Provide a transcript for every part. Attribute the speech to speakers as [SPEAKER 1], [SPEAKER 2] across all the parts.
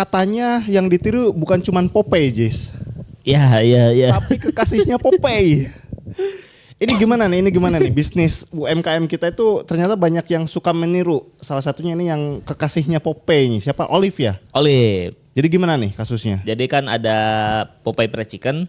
[SPEAKER 1] katanya yang ditiru bukan cuman Popeye, Jis.
[SPEAKER 2] Ya.
[SPEAKER 1] Tapi kekasihnya Popeye. Ini gimana nih bisnis UMKM kita itu ternyata banyak yang suka meniru. Salah satunya ini yang kekasihnya Popeye nih. Siapa? Olive ya?
[SPEAKER 2] Olive.
[SPEAKER 1] Jadi gimana nih kasusnya?
[SPEAKER 2] Jadi kan ada Popeye Fried Chicken.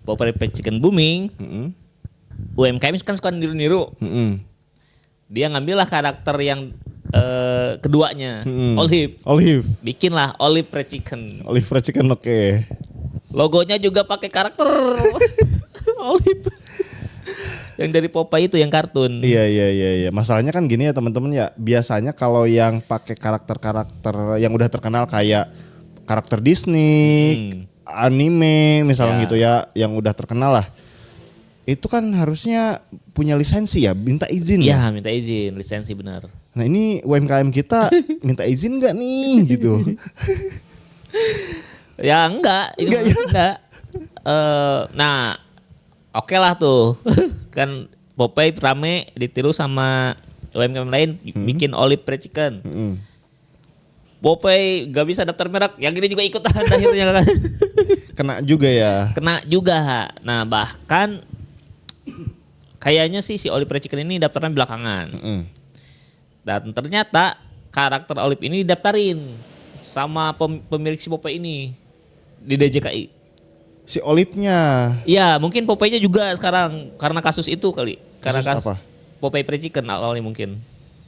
[SPEAKER 2] Popeye Fried Chicken booming. UMKM kan suka niru-niru. Dia ngambil lah karakter yang keduanya. Olive. Bikinlah Olive Fried Chicken.
[SPEAKER 1] Olive Fried Chicken, oke.
[SPEAKER 2] Logonya juga pakai karakter Olive. Yang dari Popeye itu yang kartun.
[SPEAKER 1] Iya. Masalahnya kan gini ya teman-teman ya. Biasanya kalau yang pakai karakter-karakter yang udah terkenal kayak karakter Disney, anime misalnya gitu ya, yang udah terkenal lah. Itu kan harusnya punya lisensi ya, minta izin ya.
[SPEAKER 2] Iya, minta izin, lisensi benar.
[SPEAKER 1] Nah ini UMKM kita minta izin nggak nih gitu?
[SPEAKER 2] Ya enggak. Nah, oke lah tuh. Kan Popeye rame ditiru sama UMKM lain bikin Olive Fried Chicken. Popeye gak bisa daftar merek, yang ini juga ikutan akhirnya kan.
[SPEAKER 1] Kena juga ya.
[SPEAKER 2] Kena juga. Nah, bahkan kayaknya sih si Olive Fried Chicken ini daftarnya belakangan. Dan ternyata karakter Olive ini didaftarin sama pemilik si Popeye ini di DJKI.
[SPEAKER 1] Si Olive-nya.
[SPEAKER 2] Iya, mungkin Popeye-nya juga sekarang karena kasus itu kali. Karena
[SPEAKER 1] kasus apa?
[SPEAKER 2] Popeye Fried Chicken awalnya mungkin.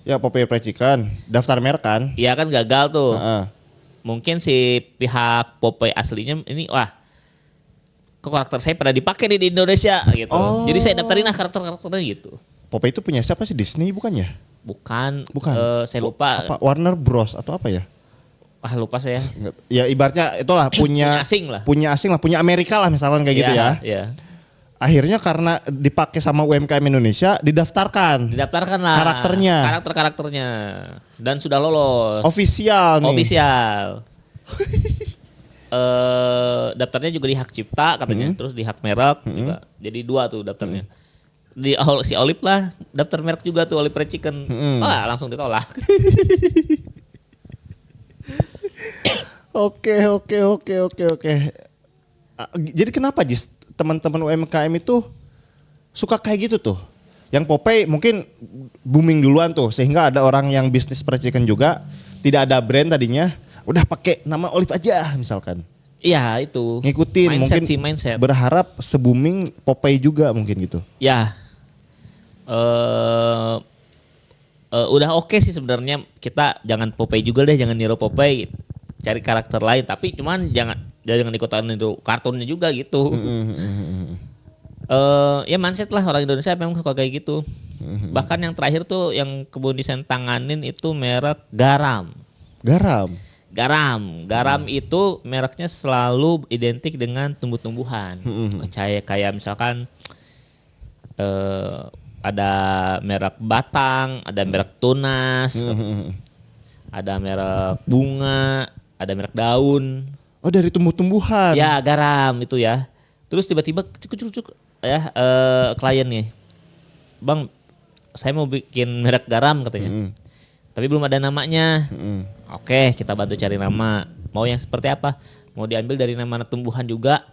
[SPEAKER 1] Ya Popeye Fried Chicken, daftar merek kan?
[SPEAKER 2] Iya kan gagal tuh.
[SPEAKER 1] Mungkin
[SPEAKER 2] Mungkin si pihak Popeye aslinya ini kok karakter saya pada dipakai nih di Indonesia gitu. Jadi saya daftarin lah karakter-karakternya gitu.
[SPEAKER 1] Popeye itu punya siapa sih, Disney bukan ya?
[SPEAKER 2] Bukan. Saya lupa.
[SPEAKER 1] Apa Warner Bros atau apa ya?
[SPEAKER 2] Lupa saya.
[SPEAKER 1] Ya ibaratnya itulah punya
[SPEAKER 2] asing lah.
[SPEAKER 1] Punya asing lah, punya Amerika lah misalkan kayak gitu ya.
[SPEAKER 2] Iya.
[SPEAKER 1] Akhirnya karena dipakai sama UMKM Indonesia didaftarkan
[SPEAKER 2] lah karakternya dan sudah lolos.
[SPEAKER 1] Official nih.
[SPEAKER 2] Daftarnya juga di hak cipta katanya, terus di hak merek juga. Jadi 2 tuh daftarnya. Si Olive lah daftar merek juga tuh, Olive Fried Chicken. Langsung ditolak.
[SPEAKER 1] Oke. Jadi kenapa Jis teman-teman UMKM itu suka kayak gitu tuh? Yang Popeye mungkin booming duluan tuh, sehingga ada orang yang bisnis fried chicken juga tidak ada brand tadinya, udah pakai nama Olive aja misalkan.
[SPEAKER 2] Iya itu.
[SPEAKER 1] Ngikutin
[SPEAKER 2] mindset.
[SPEAKER 1] Berharap se-booming Popeye juga mungkin gitu.
[SPEAKER 2] Ya. Udah oke sih sebenarnya, kita jangan Popeye juga deh, jangan niru Popeye. Cari karakter lain, tapi cuman jangan ikutan itu kartunnya juga gitu. Ya mindset lah orang Indonesia memang suka kayak gitu. Bahkan yang terakhir tuh yang Kebun Desain tanganin itu merek garam. Garam itu mereknya selalu identik dengan tumbuh-tumbuhan. Kayak misalkan ada merek batang, ada merek tunas, ada merek bunga, ada merek daun.
[SPEAKER 1] Oh, dari tumbuh-tumbuhan.
[SPEAKER 2] Ya, garam itu ya. Terus tiba-tiba cuk ya klien nih. Bang, saya mau bikin merek garam katanya. Tapi belum ada namanya. Oke, kita bantu cari nama. Mau yang seperti apa? Mau diambil dari nama tumbuhan juga.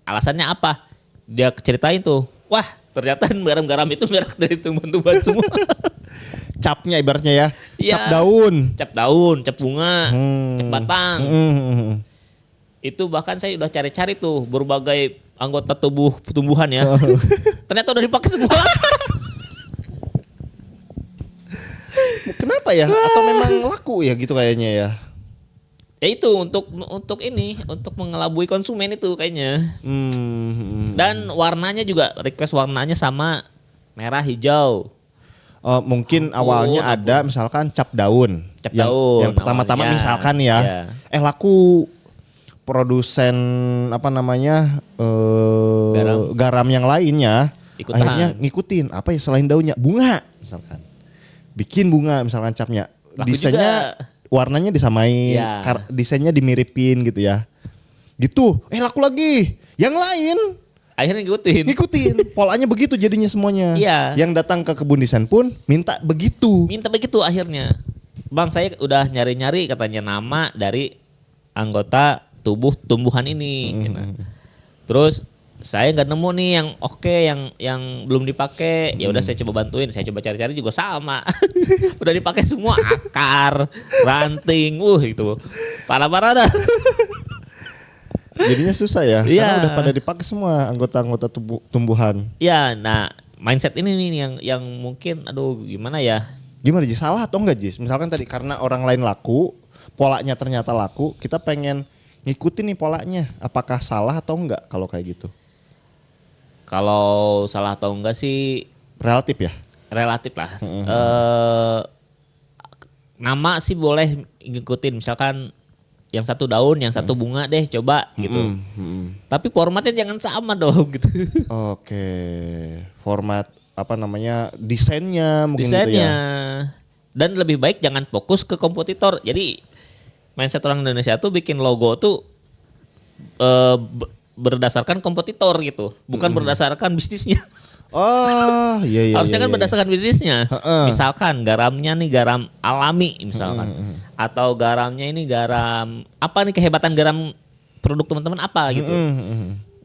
[SPEAKER 2] Alasannya apa? Dia ceritain tuh. Wah, ternyata garam-garam itu merek dari tumbuhan-tumbuhan semua.
[SPEAKER 1] Capnya ibaratnya ya.
[SPEAKER 2] Cap daun, cap bunga, cap batang. Itu bahkan saya udah cari-cari tuh berbagai anggota tubuh tumbuhan ya. Ternyata udah dipakai semua.
[SPEAKER 1] Kenapa ya? Atau memang laku ya gitu kayaknya ya?
[SPEAKER 2] Ya itu untuk mengelabui konsumen itu kayaknya. Dan warnanya juga request warnanya sama merah hijau.
[SPEAKER 1] Mungkin awalnya ada misalkan cap daun. Yang pertama-tama misalkan ya. Laku produsen garam yang lainnya akhirnya ngikutin apa ya selain daunnya, bunga misalkan. Bikin bunga misalkan capnya. Desainnya warnanya disamain, desainnya dimiripin gitu ya. Gitu. Laku lagi. Yang lain
[SPEAKER 2] akhirnya ngikutin. Polanya begitu jadinya semuanya. Iya.
[SPEAKER 1] Yang datang ke Kebun Desain pun minta begitu
[SPEAKER 2] akhirnya. Bang saya udah nyari-nyari katanya nama dari anggota tumbuhan ini. Cina. Terus saya nggak nemu nih yang oke, yang belum dipakai. Ya udah saya coba bantuin, saya coba cari-cari juga sama. Udah dipakai semua akar, ranting, itu. Parah-parah dah.
[SPEAKER 1] Jadinya susah ya,
[SPEAKER 2] Iya.
[SPEAKER 1] karena udah pada dipakai semua anggota-anggota tumbuhan.
[SPEAKER 2] Ya, nah mindset ini nih yang mungkin aduh gimana ya?
[SPEAKER 1] Gimana Jis? Salah atau enggak Jis? Misalkan tadi karena orang lain laku, polanya ternyata laku, kita pengen ngikutin nih polanya. Apakah salah atau enggak kalau kayak gitu?
[SPEAKER 2] Kalau salah atau enggak sih
[SPEAKER 1] Relatif ya?
[SPEAKER 2] relatif lah. Nama sih boleh ngikutin, misalkan yang satu daun, yang satu bunga deh coba gitu. Tapi formatnya jangan sama dong gitu.
[SPEAKER 1] Oke, format apa namanya, desainnya mungkin gitu
[SPEAKER 2] Desainnya.
[SPEAKER 1] ya.
[SPEAKER 2] Dan lebih baik jangan fokus ke kompetitor. Jadi mindset orang Indonesia tuh bikin logo tuh berdasarkan kompetitor gitu, bukan berdasarkan bisnisnya.
[SPEAKER 1] Oh iya iya.
[SPEAKER 2] Harusnya
[SPEAKER 1] iya,
[SPEAKER 2] kan
[SPEAKER 1] iya.
[SPEAKER 2] berdasarkan bisnisnya. Misalkan garamnya nih garam alami misalkan. Atau garamnya ini garam apa nih, kehebatan garam produk teman-teman apa gitu.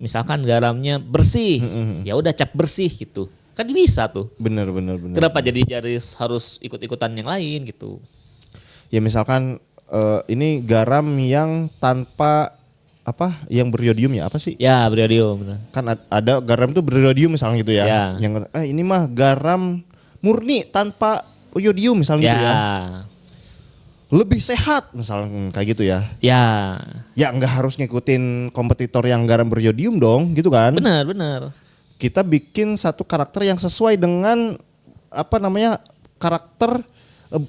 [SPEAKER 2] Misalkan garamnya bersih. Ya udah cap bersih gitu. Kan bisa tuh.
[SPEAKER 1] Bener.
[SPEAKER 2] Kenapa jadi harus ikut-ikutan yang lain gitu.
[SPEAKER 1] Ya misalkan ini garam yang tanpa apa, yang beriodium ya apa sih?
[SPEAKER 2] Ya beriodium benar.
[SPEAKER 1] Kan ada garam tuh beriodium misalnya gitu ya.
[SPEAKER 2] Ya.
[SPEAKER 1] Yang ini mah garam murni tanpa iodium misalnya gitu ya. Lebih sehat misalnya kayak gitu ya.
[SPEAKER 2] Ya.
[SPEAKER 1] Ya nggak harus ngikutin kompetitor yang garam beriodium dong gitu kan.
[SPEAKER 2] Benar.
[SPEAKER 1] Kita bikin satu karakter yang sesuai dengan apa namanya, karakter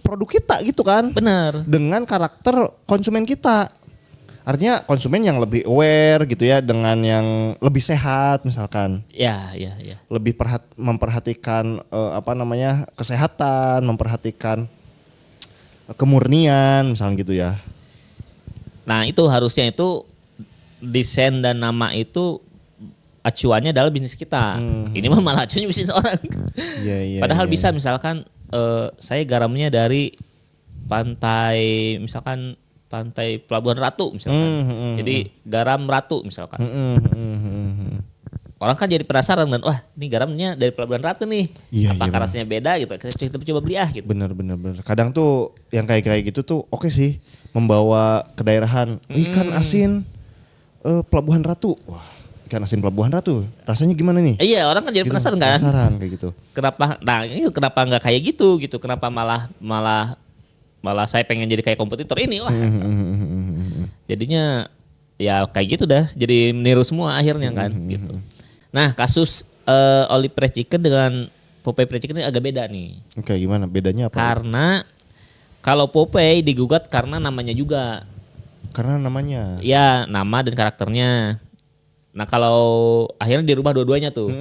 [SPEAKER 1] produk kita gitu kan.
[SPEAKER 2] Benar.
[SPEAKER 1] Dengan karakter konsumen kita. Artinya konsumen yang lebih aware gitu ya, dengan yang lebih sehat misalkan.
[SPEAKER 2] Ya.
[SPEAKER 1] Lebih memperhatikan apa namanya, kesehatan, memperhatikan kemurnian misalnya gitu ya.
[SPEAKER 2] Nah itu harusnya itu desain dan nama itu acuannya adalah bisnis kita. Ini mah malah acuannya bisnis orang.
[SPEAKER 1] Iya.
[SPEAKER 2] Padahal bisa misalkan saya garamnya dari pantai, misalkan pantai Pelabuhan Ratu misalkan. Jadi garam Ratu misalkan. Orang kan jadi penasaran kan, wah ini garamnya dari Pelabuhan Ratu nih.
[SPEAKER 1] Iya,
[SPEAKER 2] Apakah
[SPEAKER 1] iya,
[SPEAKER 2] rasanya beda gitu. Kita coba beli gitu.
[SPEAKER 1] Bener. Kadang tuh yang kayak gitu tuh oke sih, membawa kedaerahan. Ikan asin Pelabuhan Ratu. Wah, ikan asin Pelabuhan Ratu. Rasanya gimana nih?
[SPEAKER 2] Iya, orang kan jadi
[SPEAKER 1] Gitu,
[SPEAKER 2] penasaran kan.
[SPEAKER 1] Penasaran kayak gitu.
[SPEAKER 2] Kenapa nggak kayak gitu. Kenapa malah saya pengen jadi kayak kompetitor ini, wah. Jadinya ya kayak gitu dah, jadi meniru semua akhirnya kan gitu. Nah kasus Olive Fried Chicken dengan Popeye Fried Chicken ini agak beda nih.
[SPEAKER 1] Oke, gimana bedanya apa?
[SPEAKER 2] Karena kalau Popeye digugat karena namanya juga.
[SPEAKER 1] Karena namanya.
[SPEAKER 2] Ya nama dan karakternya. Nah kalau akhirnya dirubah dua-duanya tuh.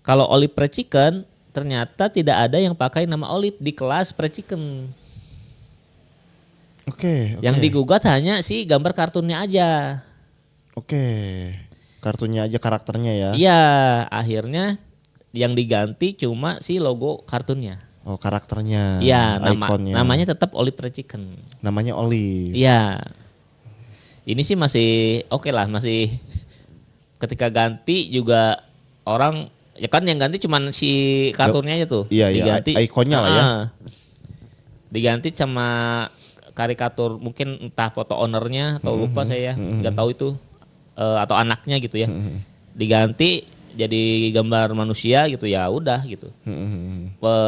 [SPEAKER 2] Kalau Olive Fried Chicken ternyata tidak ada yang pakai nama Olive di kelas Fried Chicken.
[SPEAKER 1] Oke.
[SPEAKER 2] Yang digugat hanya si gambar kartunnya aja.
[SPEAKER 1] Oke. Kartunya aja, karakternya ya.
[SPEAKER 2] Iya, akhirnya yang diganti cuma si logo kartunnya.
[SPEAKER 1] Oh, karakternya.
[SPEAKER 2] Iya,
[SPEAKER 1] ikonnya.
[SPEAKER 2] namanya tetap Olive Fried Chicken.
[SPEAKER 1] Namanya Olive.
[SPEAKER 2] Iya. Ini sih masih oke lah, masih ketika ganti juga orang ya kan yang ganti cuma si kartunnya aja tuh.
[SPEAKER 1] Iya,
[SPEAKER 2] diganti
[SPEAKER 1] ikonnya lah ya.
[SPEAKER 2] Diganti sama karikatur, mungkin entah foto ownernya atau lupa saya, nggak tahu itu atau anaknya gitu ya. Diganti jadi gambar manusia gitu, ya udah gitu.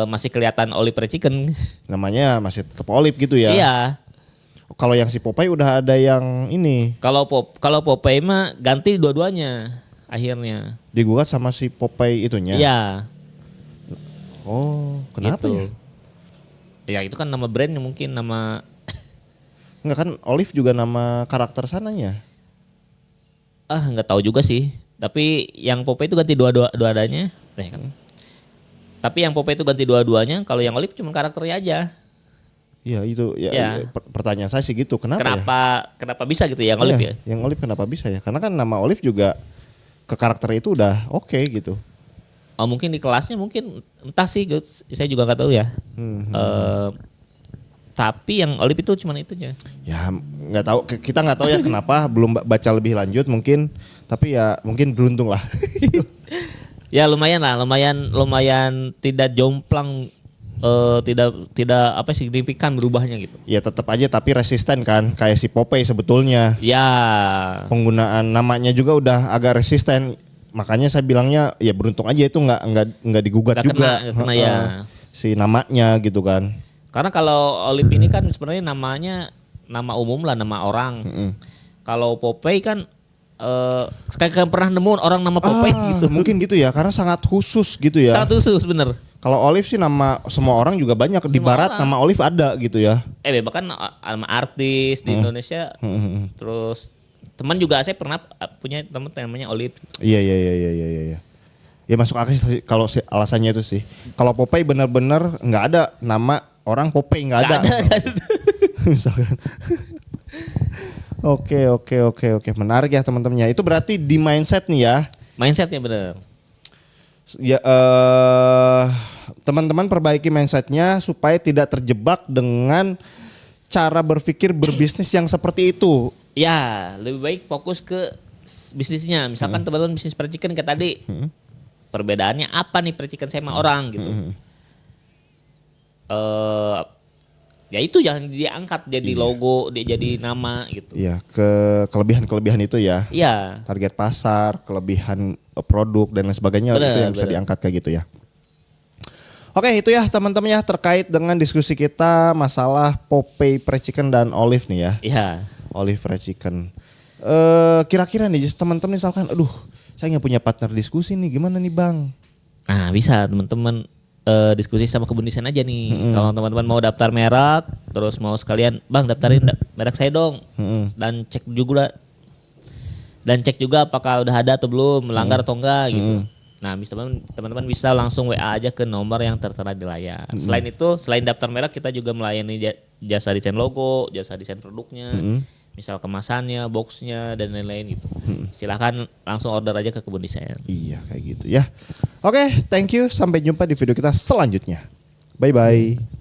[SPEAKER 2] Masih kelihatan Olive Fried Chicken.
[SPEAKER 1] Namanya masih tetap Olive gitu ya.
[SPEAKER 2] Iya.
[SPEAKER 1] Kalau yang si Popeye udah ada yang ini.
[SPEAKER 2] Kalau Popeye mah ganti dua-duanya akhirnya.
[SPEAKER 1] Digugat sama si Popeye itunya.
[SPEAKER 2] Iya.
[SPEAKER 1] Oh, kenapa
[SPEAKER 2] gitu.
[SPEAKER 1] ya?
[SPEAKER 2] Ya itu kan nama brandnya, mungkin nama.
[SPEAKER 1] Enggak kan, Olive juga nama karakter sananya.
[SPEAKER 2] Nggak tahu juga sih. Tapi yang Popeye itu ganti dua-duanya. Kan. Tapi yang Popeye itu ganti dua-duanya. Kalau yang Olive cuma karakternya aja.
[SPEAKER 1] Iya itu ya.
[SPEAKER 2] Ya.
[SPEAKER 1] Pertanyaan saya sih gitu. Kenapa
[SPEAKER 2] Kenapa bisa gitu ya yang Olive ya?
[SPEAKER 1] Yang Olive kenapa bisa ya? Karena kan nama Olive juga ke karakter itu udah oke gitu.
[SPEAKER 2] Oh mungkin di kelasnya mungkin entah sih, saya juga nggak tahu ya. Tapi yang Olive itu cuma itunya.
[SPEAKER 1] Ya nggak tahu, kita nggak tahu ya kenapa belum baca lebih lanjut mungkin, tapi ya mungkin beruntung lah.
[SPEAKER 2] Ya lumayan lah, lumayan tidak jomplang, tidak apa signifikan berubahnya gitu.
[SPEAKER 1] Ya tetap aja tapi resisten kan, kayak si Popeye sebetulnya.
[SPEAKER 2] Ya.
[SPEAKER 1] Penggunaan namanya juga udah agak resisten, makanya saya bilangnya ya beruntung aja itu nggak digugat
[SPEAKER 2] Nggak
[SPEAKER 1] juga.
[SPEAKER 2] kena ya.
[SPEAKER 1] Si namanya gitu kan.
[SPEAKER 2] Karena kalau Olive ini kan sebenarnya namanya nama umum lah, nama orang. Kalau Popeye kan kayak pernah nemu orang nama Popeye gitu.
[SPEAKER 1] Mungkin gitu ya, karena sangat khusus gitu ya.
[SPEAKER 2] Sangat khusus bener.
[SPEAKER 1] Kalau Olive sih nama semua orang juga banyak di barat
[SPEAKER 2] orang.
[SPEAKER 1] nama Olive ada gitu ya.
[SPEAKER 2] Bahkan nama artis di Indonesia. Terus teman juga saya pernah punya teman namanya Olive.
[SPEAKER 1] Iya. Ya masuk akal sih kalau alasannya itu sih. Kalau Popeye benar-benar nggak ada nama orang Popeye, nggak ada. Misalkan. Oke. Menarik ya teman-teman ya. Itu berarti di mindset nih ya.
[SPEAKER 2] Mindsetnya bener.
[SPEAKER 1] Ya teman-teman perbaiki mindsetnya supaya tidak terjebak dengan cara berpikir berbisnis yang seperti itu.
[SPEAKER 2] Ya, lebih baik fokus ke bisnisnya. Misalkan teman-teman bisnis percikan kayak tadi. Perbedaannya apa nih percikan sama orang gitu. Ya itu yang diangkat jadi logo, dia jadi nama gitu.
[SPEAKER 1] Iya, kelebihan-kelebihan itu ya.
[SPEAKER 2] Iya.
[SPEAKER 1] Target pasar, kelebihan produk dan lain sebagainya itu yang bisa diangkat kayak gitu ya. Oke, itu ya teman-teman ya terkait dengan diskusi kita masalah Popeye Fried Chicken dan Olive nih ya.
[SPEAKER 2] Iya.
[SPEAKER 1] Olive Fried Chicken. Kira-kira nih teman-teman misalkan, aduh, saya nggak punya partner diskusi nih, gimana nih Bang?
[SPEAKER 2] Nah, bisa teman-teman diskusi sama kebun desain aja nih. Kalau teman-teman mau daftar merek, terus mau sekalian, Bang daftarin merek saya dong. Dan cek juga apakah udah ada atau belum, melanggar atau enggak gitu. Nah, teman-teman bisa langsung WA aja ke nomor yang tertera di layar. Selain itu, selain daftar merek, kita juga melayani jasa desain logo, jasa desain produknya, misal kemasannya, boxnya dan lain-lain gitu. Silahkan langsung order aja ke kebun desain.
[SPEAKER 1] Iya kayak gitu ya. Oke, thank you. Sampai jumpa di video kita selanjutnya. Bye-bye.